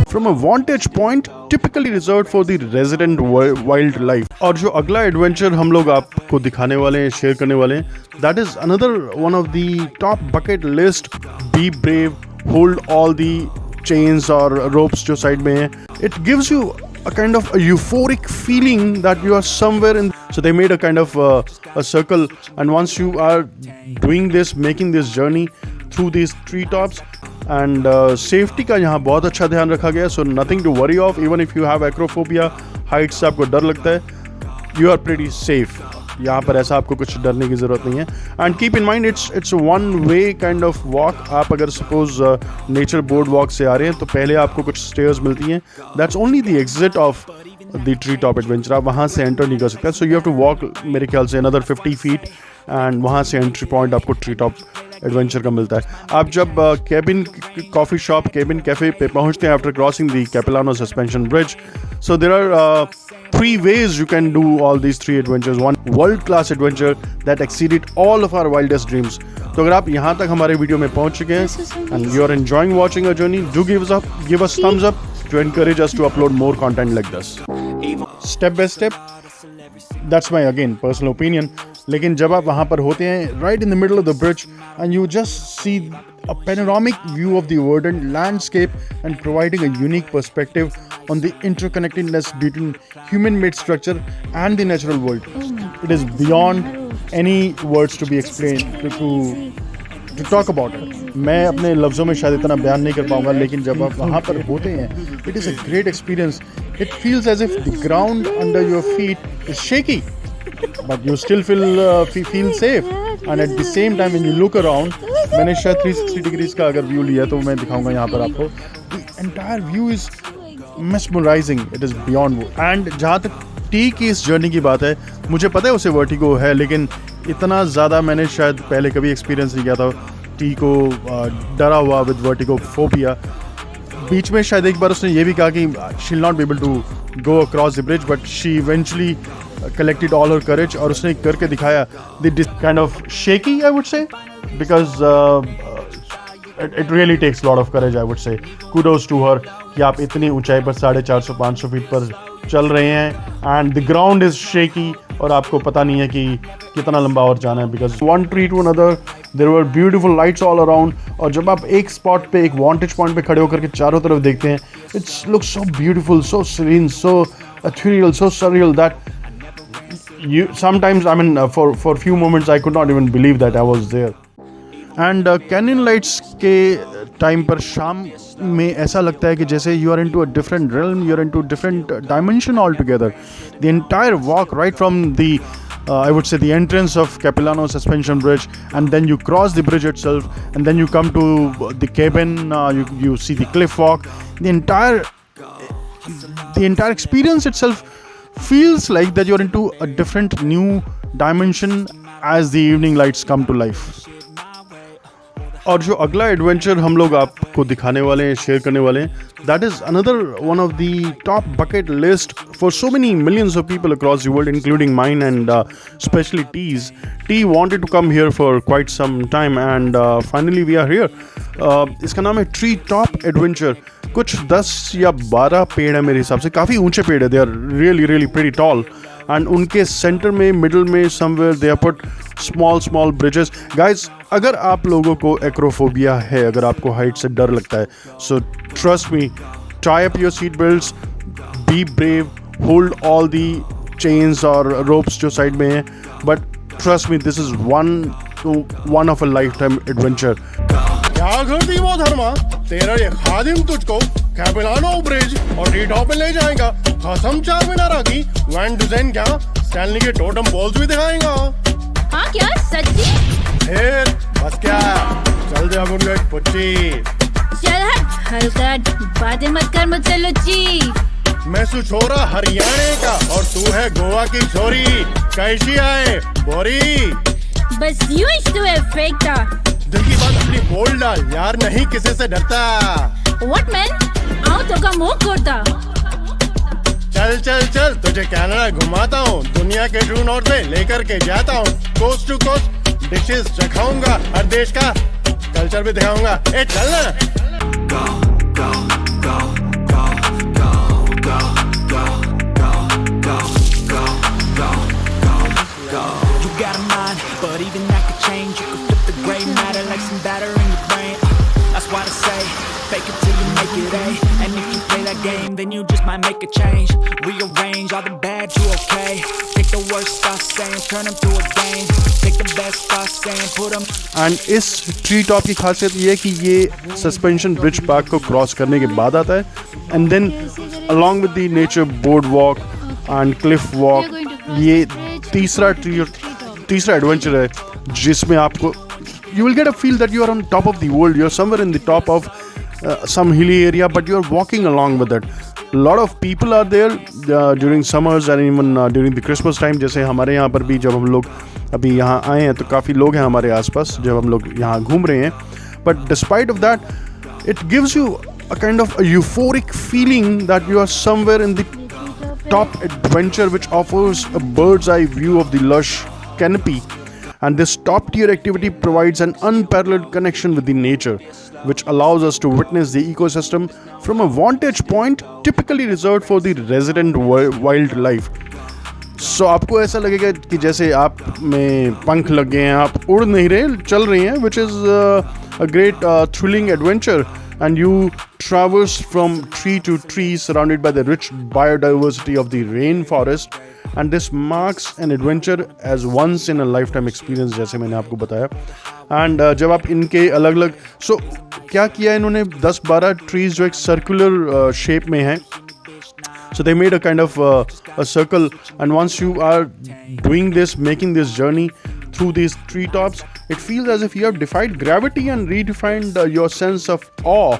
from a vantage point typically reserved for the resident wildlife. और जो अगला adventure हम लोग आपको दिखाने वाले हैं, शेयर करने वाले हैं, that is another one of the top bucket list. Be brave, hold all the chains or ropes जो साइड में है. It gives you a kind of a euphoric feeling that you are somewhere in. So they made a kind of a circle, and once you are doing this, making this journey through these treetops, and safety का यहाँ बहुत अच्छा ध्यान रखा गया. So nothing to worry of. Even if you have acrophobia, heights से आपको डर लगता है, you are pretty safe. यहाँ पर ऐसा आपको कुछ डरने की ज़रूरत नहीं है. And keep in mind it's one way kind of walk. आप अगर सपोज नेचर बोर्ड वॉक से आ रहे हैं तो पहले आपको कुछ स्टेयर्स मिलती हैं. That's only the exit of the tree top adventure. आप वहाँ से एंटर नहीं कर सकते. So you have to walk मेरे ख्याल से अनदर 50 फीट, एंड वहाँ से एंट्री पॉइंट आपको ट्री टॉप एडवेंचर का मिलता है. आप जब cabin coffee shop, cabin cafe पे पहुँचते हैं after crossing the Capilano suspension bridge, so there are 3 ways you can do all these 3 adventures. One world-class adventure that exceeded all of our wildest dreams. तो अगर आप यहाँ तक हमारे video में पहुँच चुके हैं and you are enjoying watching our journey, do give us thumbs up to encourage us to upload more content like this. Step by step, that's my again personal opinion. लेकिन जब आप वहाँ पर होते हैं, right in the middle of the bridge, and you just see a panoramic view of the verdant landscape and providing a unique perspective on the interconnectedness between human-made structure and the natural world. It is beyond any words to be explained, to talk about it. मैं अपने लफ्ज़ों में शायद इतना बयान नहीं कर पाऊँगा, लेकिन जब आप वहाँ पर होते हैं, it is a great experience. It feels as if the ground under your feet is shaky, but you still feel safe. And at the same time when you look around, मैंने शायद 360 डिग्रीज का अगर view लिया तो मैं दिखाऊंगा यहाँ पर आपको. The entire view is mesmerizing. It is beyond. And जहाँ तक टी की इस जर्नी की बात है, मुझे पता है उसे वर्टिगो है, लेकिन इतना ज़्यादा मैंने शायद पहले कभी एक्सपीरियंस नहीं किया था टी को. डरा हुआ विद वर्टिगो फोबिया. बीच में शायद एक बार उसने ये भी कहा कि she will not be able to go across the bridge, but she eventually collected all her courage और उसने करके दिखाया. The kind of shaky, I would say, because it really takes a lot of courage, I would say. Kudos to her कि आप इतनी ऊंचाई पर 450-500 feet पर चल रहे हैं, and the ground is shaky और आपको पता नहीं है कि कितना लंबा और जाना है. Because one tree to another, there were beautiful lights all around. और जब आप एक स्पॉट पे, एक vantage point पे खड़े होकर के चारों तरफ देखते हैं, it looks so beautiful, so serene, so ethereal, so surreal that you sometimes, I mean, for few moments I could not even believe that I was there. And canyon lights के time पर शाम में ऐसा लगता है कि जैसे you are into a different realm, you are into different dimension altogether. The entire walk, right from the I would say the entrance of Capilano Suspension Bridge, and then you cross the bridge itself, and then you come to the cabin, you see the cliff walk. The entire experience itself feels like that you're into a different new dimension as the evening lights come to life. और जो अगला adventure हम लोग आपको दिखाने वाले हैं, share करने वाले हैं, that is another one of the top bucket list for so many millions of people across the world, including mine, and especially T's. T wanted to come here for quite some time, and finally we are here. इसका नाम है tree top adventure. कुछ 10 या 12 पेड़ है मेरे हिसाब से, काफ़ी ऊंचे पेड़ है. They are really pretty tall, and उनके सेंटर में, मिडल में, somewhere they are put small bridges. Guys, अगर आप लोगों को एक्रोफोबिया है, अगर आपको हाइट से डर लगता है, so trust me, tie up your seat belts, be brave, hold all the chains और रोप्स जो साइड में हैं, but trust me, this is one of a life time adventure. क्या कर दी वो धर्मा, तेरा ये खादिम तुझको कैपिलानो ब्रिज और टी टॉप पे ले जाएगा. कसम चारमीनार की वैन डिजाइन क्या स्टैनली के टोटम पोल्स भी दिखाएगा. हाँ क्या सच्ची? फिर बस क्या, चल जा मुझे पुच्ची. चल हट हल्का, बातें मत कर मुझसे लुच्ची. मैं सुछोरा हरियाणा का और तू है गोवा की छोरी. कैसी आए बोरी? बस यूं ही तू है फेंकता. दिल की बात अपनी बोल डाल यार, नहीं किसी से डरता. What man? आओ तो का मुंह खोलता. चल तुझे कनाडा घुमाता हूँ, दुनिया के ट्रू नॉर्थ में लेकर के जाता हूँ. कोस्ट टू कोस्ट डिशेस चखाऊंगा, हर देश का कल्चर भी दिखाऊंगा. ए चल ना. in the rain. That's why they say, fake it till you make it A. And if you play that game, then you just might make a change. Rearrange all the bad to okay. Take the worst thoughts saying, turn them to a game. Take the best thoughts saying, put them. And इस tree top की खासियत ये है कि ये suspension bridge park को cross करने के बाद आता है and then along with the nature boardwalk and cliff walk ये तीसरा एडवेंचर है जिसमें आपको you will get a feel that you are on top of the world. You're somewhere in the top of some hilly area, but you're walking along with it. A lot of people are there during summers and even during the Christmas time. जैसे हमारे यहाँ पर भी जब हम लोग अभी यहाँ आए हैं तो काफ़ी लोग हैं हमारे आसपास जब हम लोग यहाँ घूम रहे हैं. But despite of that, it gives you a kind of a euphoric feeling that you are somewhere in the top adventure, which offers a bird's eye view of the lush canopy. And this top-tier activity provides an unparalleled connection with the nature, which allows us to witness the ecosystem from a vantage point typically reserved for the resident wildlife. So आपको ऐसा लगेगा कि जैसे आप में पंख लग गए हैं, आप उड़ नहीं रहे, चल रहे हैं, which is a great thrilling adventure. And you traverse from tree to tree surrounded by the rich biodiversity of the rainforest. And this marks an adventure as once in a lifetime experience जैसे मैंने आपको बताया. And जब आप इनके अलग अलग क्या किया इन्होंने 10-12 ट्रीज जो एक सर्कुलर शेप में हैं. So they made a kind of a circle, and once you are doing this, making this journey through these treetops, it feels as if you have defied gravity and redefined your sense of awe.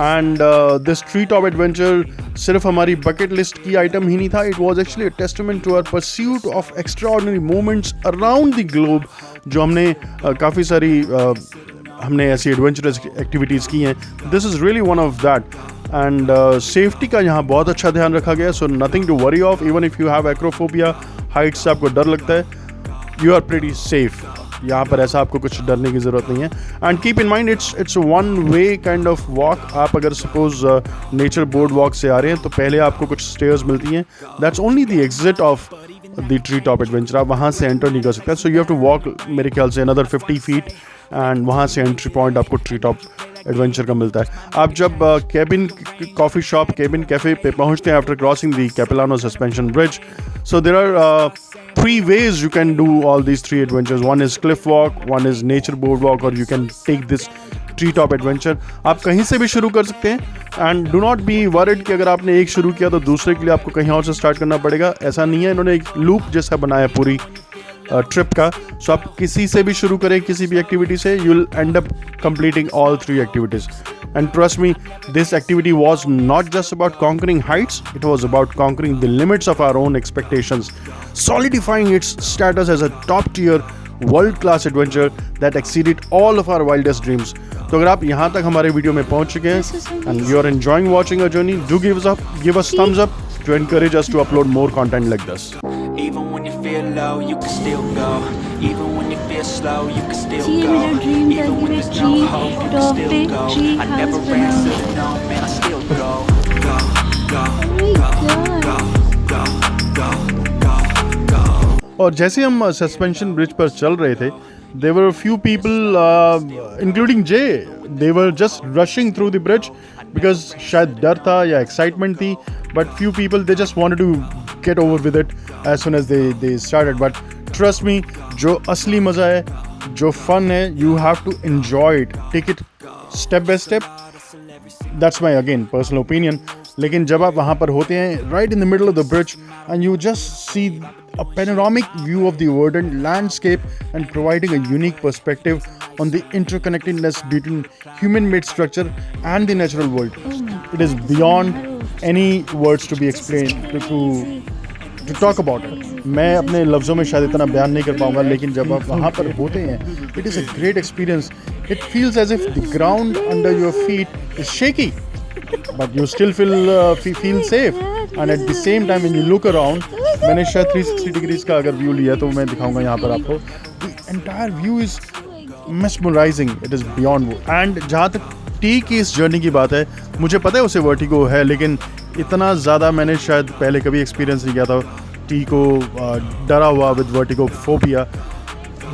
And this treetop adventure सिर्फ हमारी bucket list की item ही नहीं था. It was actually a testament to our pursuit of extraordinary moments around the globe. जो हमने काफ़ी सारी हमने ऐसी adventurous activities की हैं. This is really one of that. And safety का यहाँ बहुत अच्छा ध्यान रखा गया. So nothing to worry of. Even if you have acrophobia, heights से आपको डर लगता है, you are pretty safe. यहाँ पर ऐसा आपको कुछ डरने की ज़रूरत नहीं है. And keep in mind it's one way kind of walk. आप अगर सपोज नेचर बोर्ड वॉक से आ रहे हैं तो पहले आपको कुछ स्टेयर्स मिलती हैं. That's only the exit of the tree top adventure. आप वहाँ से एंटर नहीं कर सकते. So you have to walk मेरे ख्याल से अनदर 50 feet एंड वहाँ से एंट्री पॉइंट आपको ट्री टॉप एडवेंचर का मिलता है. आप जब cabin coffee shop cabin cafe पे पहुँचते हैं after crossing the Capilano suspension bridge, so there are 3 ways you can do all these 3 adventures. One is cliff walk, one is nature boardwalk, or you can take this treetop adventure. आप कहीं से भी शुरू कर सकते हैं. And do not be worried कि अगर आपने एक शुरू किया तो दूसरे के लिए आपको कहीं और से स्टार्ट करना पड़ेगा. ऐसा नहीं है. इन्होंने एक लूप जैसा बनाया पूरी ट्रिप का. सो आप किसी से भी शुरू करें, किसी भी एक्टिविटी से, you will and up completing all 3 activities. And trust me, this activity was not just about conquering heights, it was about conquering the limits of our own expectations, solidifying its status as a top-tier, world-class adventure that exceeded all of our wildest dreams. तो अगर आप यहाँ तक हमारे video में पहुँच चुके हैं and you are enjoying watching our journey, do give us thumbs up to encourage us to upload more content like this. Even when you feel low, you can still go. Even when you feel slow, you can still ये go. मेरा dream था Even कि when मैं there's no tree hope, you can top still पे go. tree I never house answer बनाऊँ. to no, man, I still go. Go, go, Oh my God. और जैसे हम सस्पेंशन ब्रिज पर चल रहे थे, there were a few people, including Jay, they were just rushing through the bridge because शायद डर था या excitement थी, but few people they just wanted to get over with it as soon as they started. But trust me, जो असली मज़ा है, जो fun है, you have to enjoy it, take it step by step. That's my again personal opinion. लेकिन जब आप वहाँ पर होते हैं, right in the middle of the bridge, and you just see a panoramic view of the verdant landscape and providing a unique perspective on the interconnectedness between human-made structure and the natural world. It is beyond any words to be explained, to talk about it. मैं अपने लफ्ज़ों में शायद इतना बयान नहीं कर पाऊँगा, लेकिन जब आप वहाँ पर होते हैं, it is a great experience. It feels as if the ground under your feet is shaky, but you still feel safe. And at the same time, when you look around, मैंने शायद 360 डिग्रीज का अगर view लिया तो मैं दिखाऊंगा यहाँ पर आपको. The entire view is mesmerizing. It is beyond. And जहाँ तक टी की इस जर्नी की बात है, मुझे पता है उसे वर्टिगो है, लेकिन इतना ज़्यादा मैंने शायद पहले कभी एक्सपीरियंस नहीं किया था टी को. डरा हुआ विद वर्टिगो फोबिया.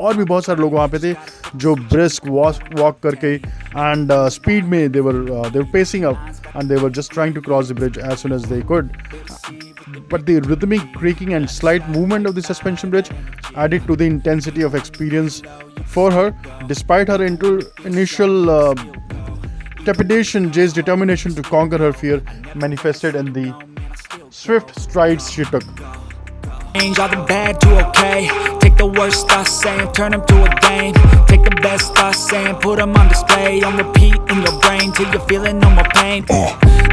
और भी बहुत सारे लोग वहाँ पे थे जो ब्रिस्क वॉक करके एंड स्पीड में they were pacing up and they were just trying to cross the bridge as soon as they could. But the rhythmic creaking and slight movement of the suspension bridge added to the intensity of experience for her. Despite her initial trepidation, Jay's determination to conquer her fear manifested in the swift strides she took. Change all the bad to okay. Take the worst thoughts saying, turn them to a game. Take the best thoughts saying, put them on display. On repeat in your brain till you're feeling no more pain.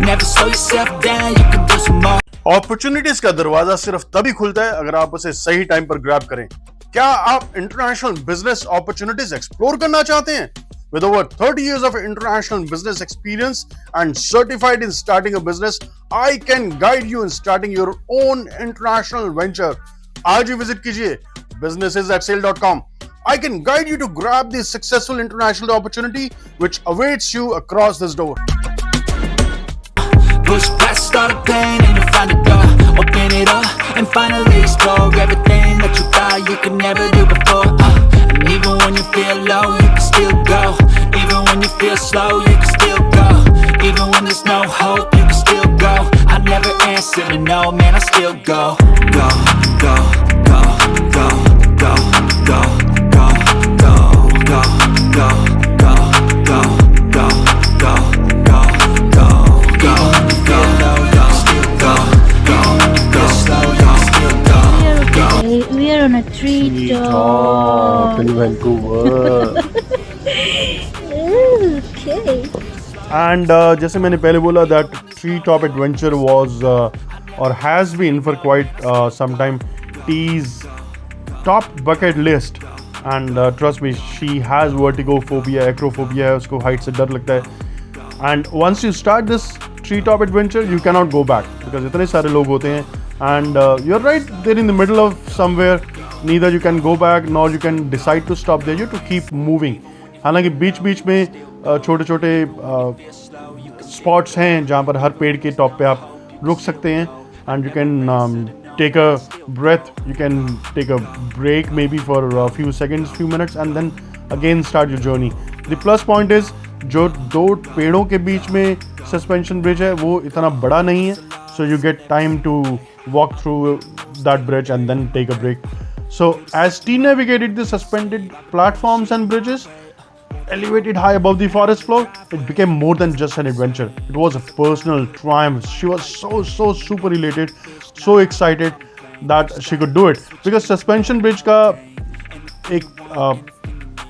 Never slow yourself down, you can do some more. Opportunities का दरवाजा सिर्फ तभी खुलता है अगर आप उसे सही टाइम पर ग्रैब करें। क्या आप इंटरनेशनल बिजनेस अपॉर्चुनिटीज एक्सप्लोर करना चाहते हैं? With over 30 years of international business experience and certified in starting a business, I can guide you in starting your own international venture. आज ही विजिट कीजिए businesses@sale.com. I can guide you to grab the successful international opportunity which awaits you across this door. Push past all the pain and you'll find a door. Open it up and finally explore everything that you thought you could never do before. And even when you feel low, you can still go. Even when you feel slow, you can still go. Even when there's no hope, you can still go. I never answer to no, man, I still go. Go, go, go, go, go, go, go, go, go, go, go, go, go, go, go, go, go, go, go, still go, go, go, slow, go, still go, go. We are on a tree top. in Vancouver. Okay. And जैसे मैंने पहले बोला that tree top adventure was or has been for quite some time T's top bucket list. And trust me, she has vertigo phobia, acrophobia है, उसको height से डर लगता है. And once you start this tree top adventure, you cannot go back because इतने सारे लोग होते हैं. And you're right there in the middle of somewhere. Neither you can go back nor you can decide to stop there. You have to keep moving. हालांकि बीच में छोटे छोटे spots हैं जहाँ पर हर पेड़ के टॉप पे आप रुक सकते हैं and you can take a breath, you can take a break maybe for a few seconds, few minutes and then again start your journey. The plus point is जो दो पेड़ों के बीच में सस्पेंशन ब्रिज है वो इतना बड़ा नहीं है, so you get time to walk through that bridge and then take a break. So as T navigated the suspended platforms and bridges elevated high above the forest floor, it became more than just an adventure. It was a personal triumph. She was so super elated, so excited that she could do it. Because suspension bridge का एक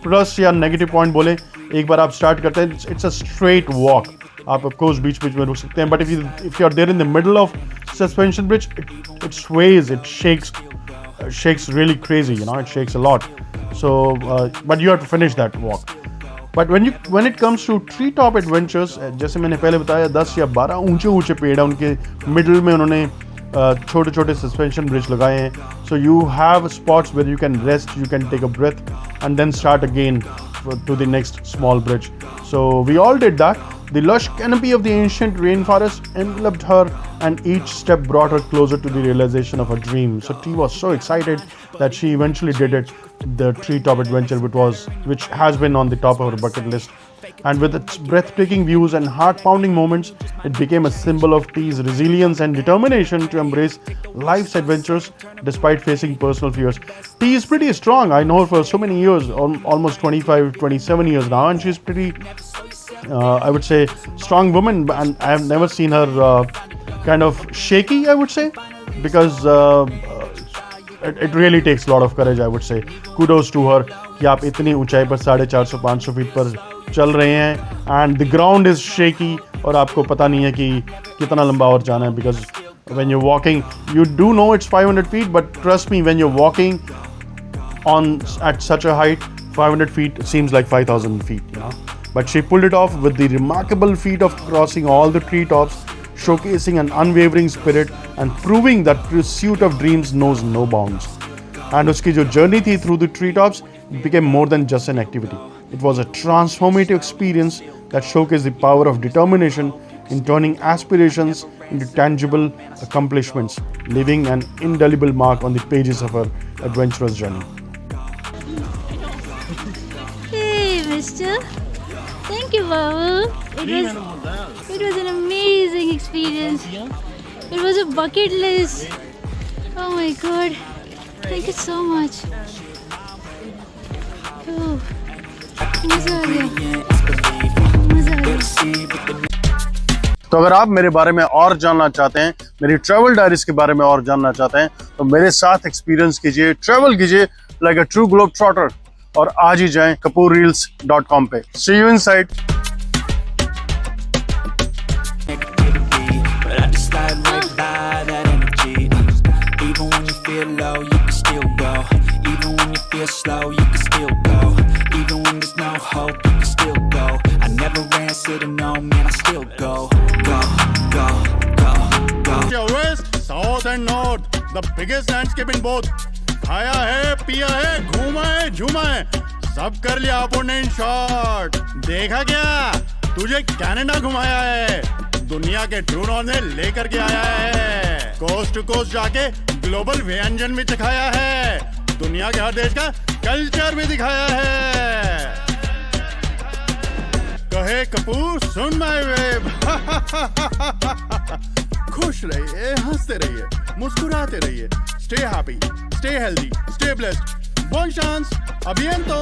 plus या negative point बोले, एक बार आप start करते हैं, it's a straight walk. आप of course बीच में रुक सकते हैं, but if you are there in the middle of suspension bridge, it sways, it shakes really crazy, you know, it shakes a lot. So but you have to finish that walk. But when it comes to tree top adventures, जैसे मैंने पहले बताया 10 या 12 ऊंचे पेड़ हैं, उनके middle में उन्होंने छोटे छोटे सस्पेंशन ब्रिज लगाए हैं. So you have spots where you can rest, you can take a breath and then start again to the next small bridge. So we all did that. The lush canopy of the ancient rainforest enveloped her and each step brought her closer to the realization of her dream. So T was so excited that she eventually did it, the treetop adventure, which has been on the top of her bucket list. And with its breathtaking views and heart-pounding moments, it became a symbol of T's resilience and determination to embrace life's adventures despite facing personal fears. T is pretty strong. I know her for so many years, almost 25, 27 years now, and she's pretty, I would say, strong woman. And I have never seen her kind of shaky, I would say, because it really takes a lot of courage, I would say. Kudos to her कि आप इतनी ऊंचाई पर 450-500 feet पर चल रहे हैं and the ground is shaky और आपको पता नहीं है कि कितना लंबा और जाना है, because when you're walking, you do know it's 500 feet, but trust me, when you're walking at such a height, 500 feet seems like 5,000 feet, you know. But she pulled it off with the remarkable feat of crossing all the treetops, showcasing an unwavering spirit and proving that pursuit of dreams knows no bounds. And उसकी जो journey थी through the treetops, it became more than just an activity. It was a transformative experience that showcased the power of determination in turning aspirations into tangible accomplishments, leaving an indelible mark on the pages of her adventurous journey. Hey, mister. Thank you, Babu. It was an amazing experience. It was a bucket list. Oh my God. Thank you so much. Oh, मजा आ गया. मजा आ गया. तो अगर आप मेरे बारे में और जानना चाहते हैं, मेरी ट्रैवल डायरीज के बारे में और जानना चाहते हैं, तो मेरे साथ एक्सपीरियंस कीजिए, ट्रैवल कीजिए like a true globe trotter और आज ही जाएं kapoorreels.com पे. See you inside. But I just slide right by that energy. Even when you feel low, you can still go. Even when you feel slow, you can still go. Even when there's no hope, you can still go. I never answer to no, man, I still go. Go, go, go, go. Your west, south and north, the biggest landscape in both. खाया है, पिया है, घूमा है, झूमा है, सब कर लिया आपने इन शॉर्ट. देखा क्या? तुझे कनाडा घुमाया है, दुनिया के ट्रू नॉर्थ में लेकर के आया है, कोस्ट टू कोस्ट जाके ग्लोबल व्यंजन भी सिखाया है, दुनिया के हर देश का कल्चर भी दिखाया है. कहे कपूर सुन माय वेब. खुश रहिए, हंसते रहिए, मुस्कुराते रहिए. Stay happy, stay healthy, stay blessed. बोल चांस, अभियंतो.